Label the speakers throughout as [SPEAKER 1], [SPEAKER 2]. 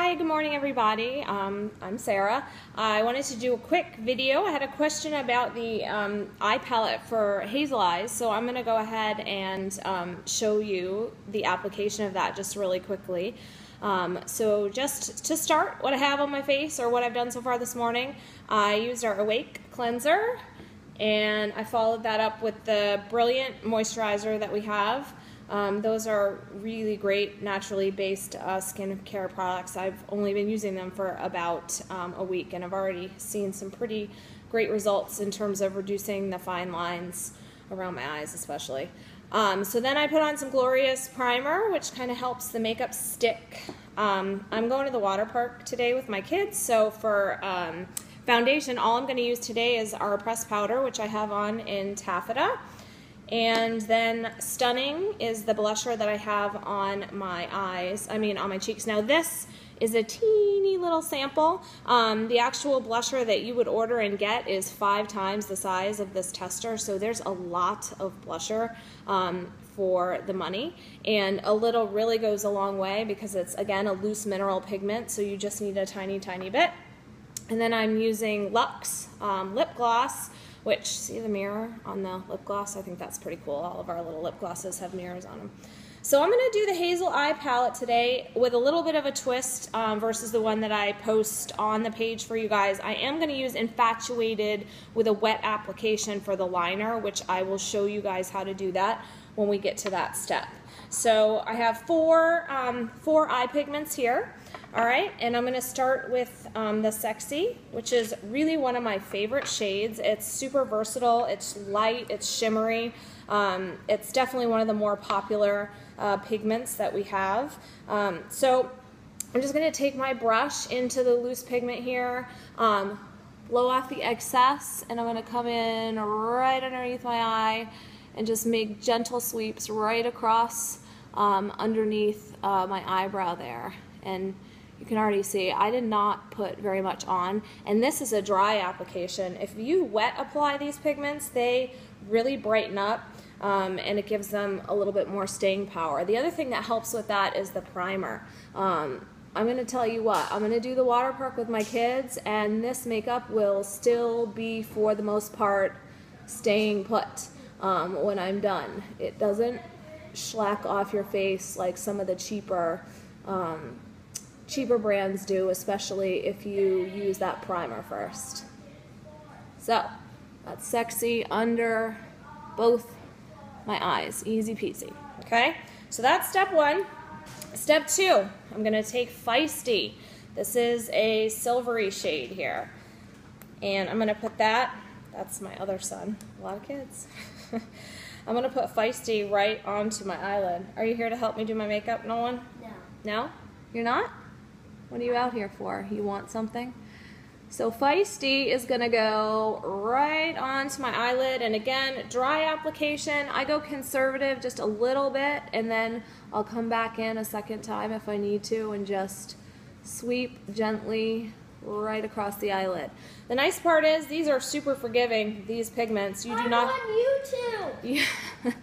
[SPEAKER 1] Hi, good morning everybody. I'm Sarah. I wanted to do a quick video. I had a question about the eye palette for Hazel eyes, so I'm going to go ahead and show you the application of that just really quickly. So just to start, what I have on my face or what I've done so far this morning, I used our Awake cleanser and I followed that up with the Brilliant moisturizer that we have. Those are really great naturally based skincare products. I've only been using them for about a week and I've already seen some pretty great results in terms of reducing the fine lines around my eyes especially. So then I put on some Glorious primer, which kind of helps the makeup stick. I'm going to the water park today with my kids, so for foundation all I'm going to use today is our pressed powder, which I have on in Taffeta. And then Stunning is the blusher that I have on my eyes, on my cheeks. Now this is a teeny little sample. The actual blusher that you would order and get is 5 times the size of this tester, so there's a lot of blusher for the money. And a little really goes a long way because it's, again, a loose mineral pigment, so you just need a tiny, tiny bit. And then I'm using Luxe lip gloss, which, see the mirror on the lip gloss? I think that's pretty cool. All of our little lip glosses have mirrors on them. So I'm going to do the Hazel eye palette today with a little bit of a twist versus the one that I post on the page for you guys. I am going to use Infatuated with a wet application for the liner, which I will show you guys how to do that when we get to that step. So I have four eye pigments here. All right, and I'm going to start with the Sexy, which is really one of my favorite shades. It's super versatile, it's light, it's shimmery. It's definitely one of the more popular pigments that we have. So I'm just going to take my brush into the loose pigment here, blow off the excess, and I'm going to come in right underneath my eye and just make gentle sweeps right across underneath my eyebrow there. And you can already see I did not put very much on, and this is a dry application. If you wet apply these pigments, they really brighten up and it gives them a little bit more staying power. The other thing that helps with that is the primer. I'm going to tell you what, I'm going to do the water park with my kids, and this makeup will still be, for the most part, staying put when I'm done. It doesn't schlack off your face like some of the cheaper brands do, especially if you use that primer first. So that's Sexy under both my eyes, easy peasy. Okay, so that's step 1. Step 2, I'm going to take Feisty. This is a silvery shade here, and I'm going to put that's my other son, a lot of kids. I'm going to put Feisty right onto my eyelid. Are you here to help me do my makeup, Nolan?
[SPEAKER 2] No.
[SPEAKER 1] No? You're not? What are you out here for? You want something? So Feisty is going to go right onto my eyelid, and again, dry application. I go conservative just a little bit, and then I'll come back in a second time if I need to and just sweep gently right across the eyelid. The nice part is these are super forgiving, these pigments. You do not...
[SPEAKER 2] on YouTube!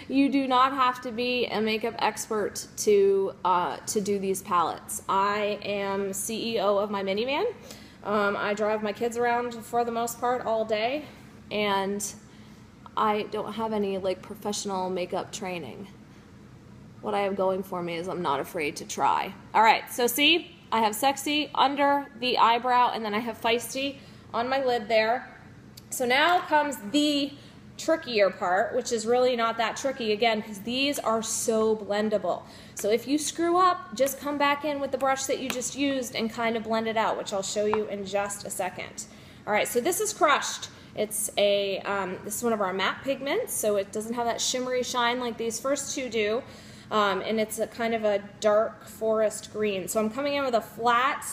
[SPEAKER 1] You do not have to be a makeup expert to do these palettes. I am CEO of my minivan. I drive my kids around for the most part all day, and I don't have any like professional makeup training. What I have going for me is I'm not afraid to try. All right, so see, I have Sexy under the eyebrow, and then I have Feisty on my lid there. So now comes the trickier part, which is really not that tricky, again, because these are so blendable. So if you screw up, just come back in with the brush that you just used and kind of blend it out, which I'll show you in just a second. All right, so this is Crushed. It's a this is one of our matte pigments, so it doesn't have that shimmery shine like these first two do, and it's a kind of a dark forest green. So I'm coming in with a flat,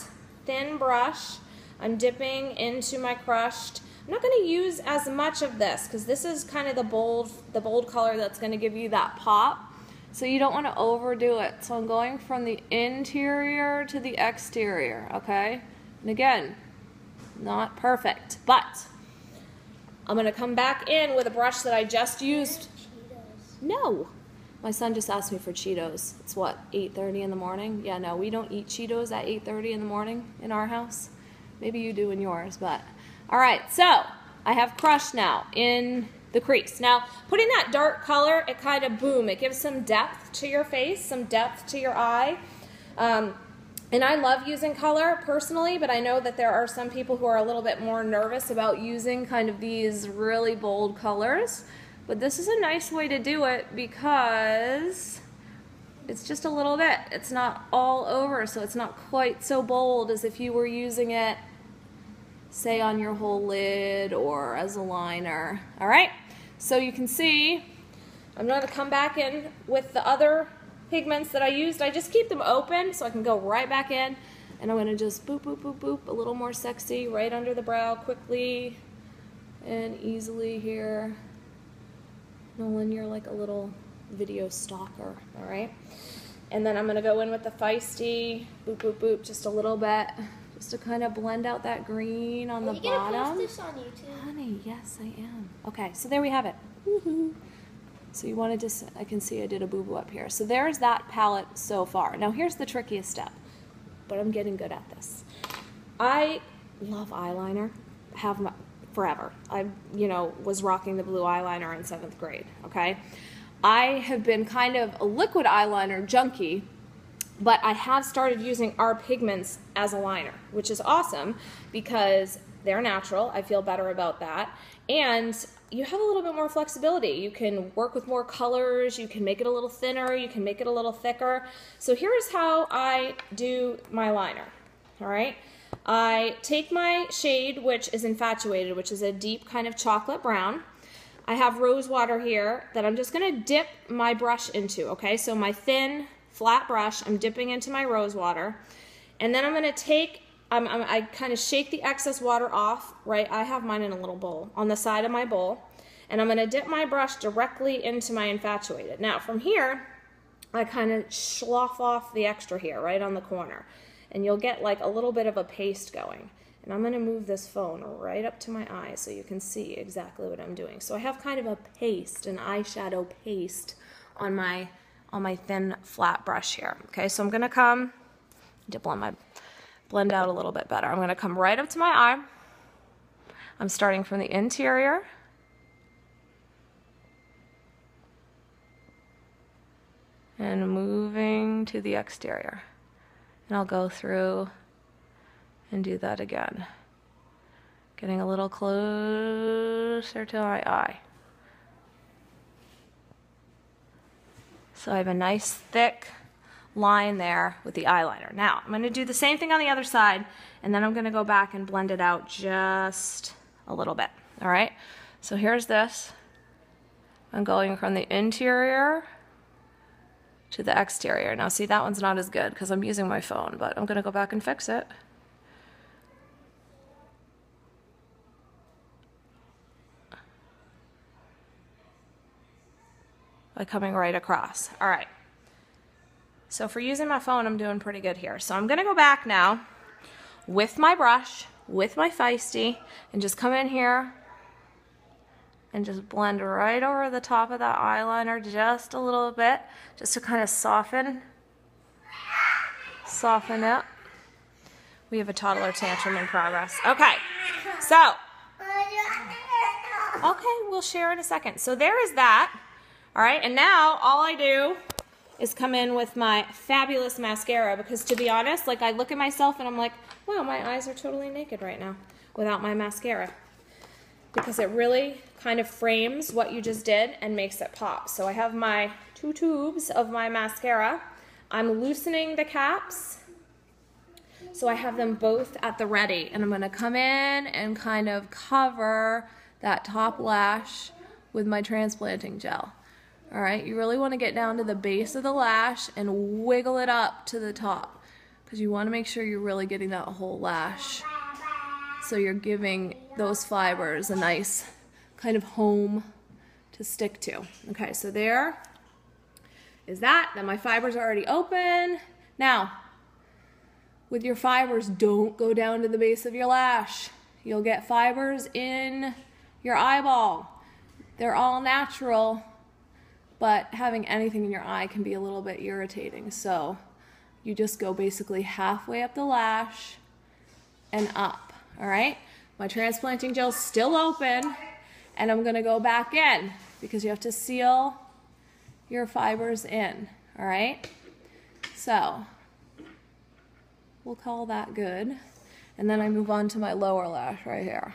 [SPEAKER 1] thin brush. I'm dipping into my Crushed. I'm not going to use as much of this because this is kind of the bold color that's going to give you that pop. So you don't want to overdo it. So I'm going from the interior to the exterior, okay? And again, not perfect, but I'm going to come back in with a brush that I just used. No. My son just asked me for Cheetos. It's what, 8:30 in the morning? Yeah, no, we don't eat Cheetos at 8:30 in the morning in our house. Maybe you do in yours, but. All right, so I have crushed now in the crease. Now, putting that dark color, it kind of, boom, it gives some depth to your face, some depth to your eye. And I love using color personally, but I know that there are some people who are a little bit more nervous about using kind of these really bold colors. But this is a nice way to do it because it's just a little bit. It's not all over, so it's not quite so bold as if you were using it, say, on your whole lid or as a liner. All right, so you can see I'm going to come back in with the other pigments that I used. I just keep them open so I can go right back in, and I'm going to just boop, boop, boop, boop, a little more sexy right under the brow quickly and easily here. Nolan, you're like a little video stalker, all right? And then I'm going to go in with the feisty, boop, boop, boop, just a little bit, just to kind of blend out that green on the bottom.
[SPEAKER 2] Are you going to post this on YouTube?
[SPEAKER 1] Honey, yes, I am. Okay, so there we have it. Woohoo. So you wanted to, I can see I did a boo-boo up here. So there's that palette so far. Now here's the trickiest step, but I'm getting good at this. I love eyeliner, have my, forever. I, was rocking the blue eyeliner in 7th grade, okay? I have been kind of a liquid eyeliner junkie, but I have started using our pigments as a liner, which is awesome because they're natural. I feel better about that. And you have a little bit more flexibility. You can work with more colors, you can make it a little thinner, you can make it a little thicker. So here's how I do my liner, all right? I take my shade, which is Infatuated, which is a deep kind of chocolate brown. I have rose water here that I'm just gonna dip my brush into, okay? So my thin, flat brush, I'm dipping into my rose water. And then I'm gonna take, I kind of shake the excess water off, right? I have mine in a little bowl, on the side of my bowl. And I'm gonna dip my brush directly into my Infatuated. Now from here, I kind of slough off the extra here, right on the corner. And you'll get like a little bit of a paste going. And I'm gonna move this phone right up to my eye so you can see exactly what I'm doing. So I have kind of a paste, an eyeshadow paste on my thin flat brush here. Okay, so I'm gonna come to blend out a little bit better. I'm gonna come right up to my eye. I'm starting from the interior. And moving to the exterior. And I'll go through and do that again. Getting a little closer to my eye. So I have a nice thick line there with the eyeliner. Now, I'm gonna do the same thing on the other side, and then I'm gonna go back and blend it out just a little bit, all right? So here's this. I'm going from the interior to the exterior. Now see, that one's not as good because I'm using my phone, but I'm gonna go back and fix it. By coming right across. All right. So for using my phone, I'm doing pretty good here. So I'm gonna go back now with my brush, with my feisty, and just come in here and just blend right over the top of that eyeliner just a little bit, just to kind of soften it. We have a toddler tantrum in progress. Okay, so, okay, we'll share in a second. So there is that, all right, and now all I do is come in with my fabulous mascara, because to be honest, like I look at myself and I'm like, wow, my eyes are totally naked right now without my mascara. Because it really kind of frames what you just did and makes it pop. So I have my 2 tubes of my mascara. I'm loosening the caps, so I have them both at the ready. And I'm gonna come in and kind of cover that top lash with my transplanting gel. All right, you really wanna get down to the base of the lash and wiggle it up to the top, because you wanna make sure you're really getting that whole lash. So you're giving those fibers a nice kind of home to stick to. Okay, so there is that. Then my fibers are already open. Now, with your fibers, don't go down to the base of your lash. You'll get fibers in your eyeball. They're all natural, but having anything in your eye can be a little bit irritating. So you just go basically halfway up the lash and up, all right? My transplanting gel's still open, and I'm gonna go back in because you have to seal your fibers in, all right? So we'll call that good. And then I move on to my lower lash right here.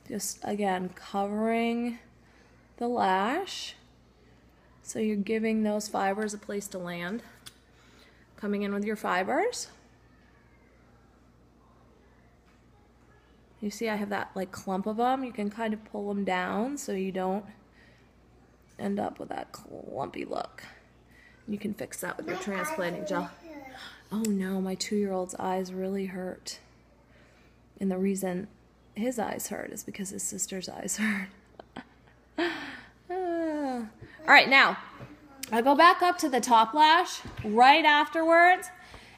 [SPEAKER 1] Just, again, covering the lash. So you're giving those fibers a place to land. Coming in with your fibers. You see I have that like clump of them. You can kind of pull them down so you don't end up with that clumpy look. You can fix that with your transplanting gel. Oh no, my 2-year-old's eyes really hurt. And the reason his eyes hurt is because his sister's eyes hurt. All right, now I go back up to the top lash right afterwards,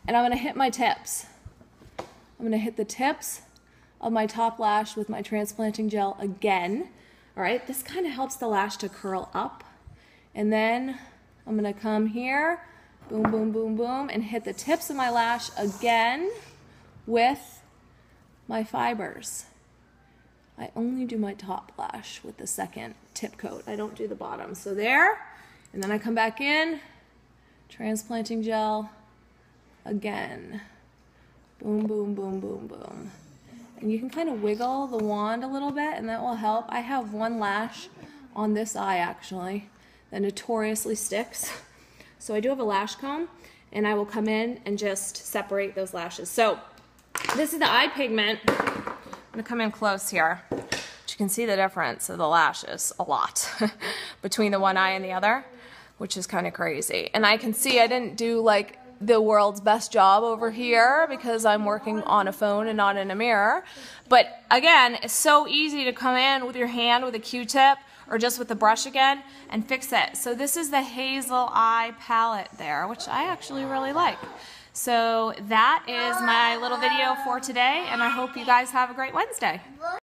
[SPEAKER 1] and I'm gonna hit my tips. I'm gonna hit the tips of my top lash with my transplanting gel again. All right, this kind of helps the lash to curl up. And then I'm gonna come here, boom, boom, boom, boom, and hit the tips of my lash again with my fibers. I only do my top lash with the second tip coat. I don't do the bottom. So there, and then I come back in, transplanting gel again. Boom, boom, boom, boom, boom. And you can kind of wiggle the wand a little bit, and that will help. I have one lash on this eye, actually, that notoriously sticks. So I do have a lash comb, and I will come in and just separate those lashes. So this is the eye pigment. I'm gonna come in close here. But you can see the difference of the lashes a lot between the one eye and the other, which is kind of crazy. And I can see I didn't do like the world's best job over here because I'm working on a phone and not in a mirror. But again, it's so easy to come in with your hand with a Q-tip or just with the brush again and fix it. So this is the Hazel eye palette there, which I actually really like. So that is my little video for today, and I hope you guys have a great Wednesday.